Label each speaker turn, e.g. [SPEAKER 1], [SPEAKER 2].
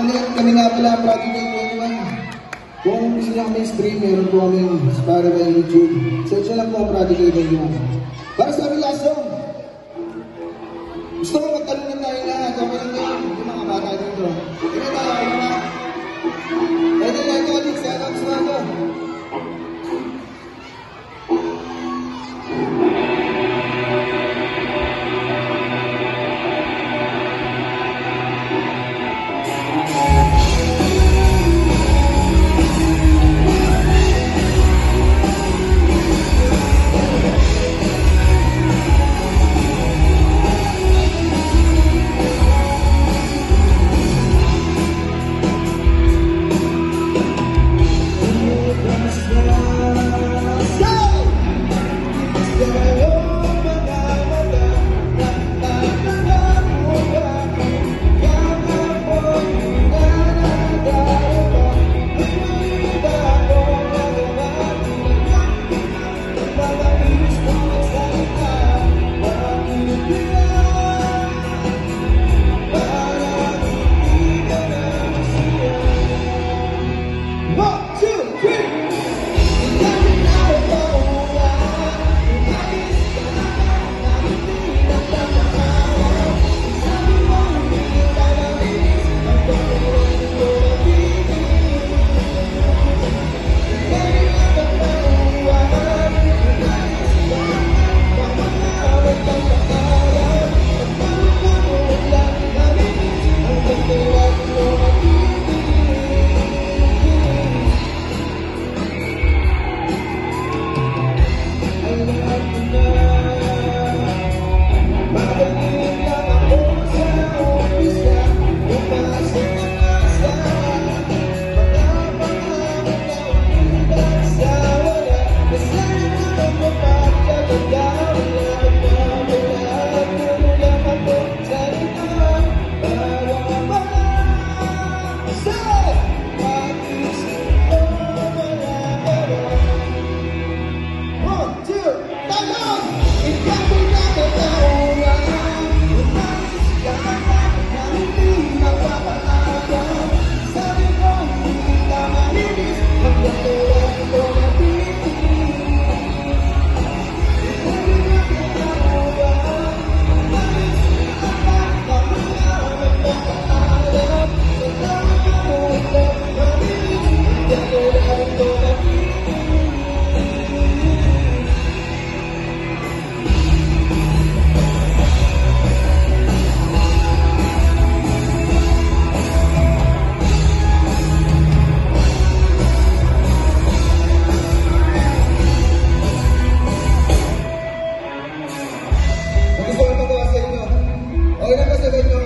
[SPEAKER 1] Ulit kami nga pala, Project 21. Kung gusto nyo kami stream, meron po kami para sa YouTube. Search na lang po ang Project 21. Para sa aming last song. Gusto ko magtanong tayo lahat. Okay lang ngayon, yung mga bata dito. Hindi tayo, mga. Pwede lang ito, Alex. Kaya tapos na ito. Okay lang ba sa inyo?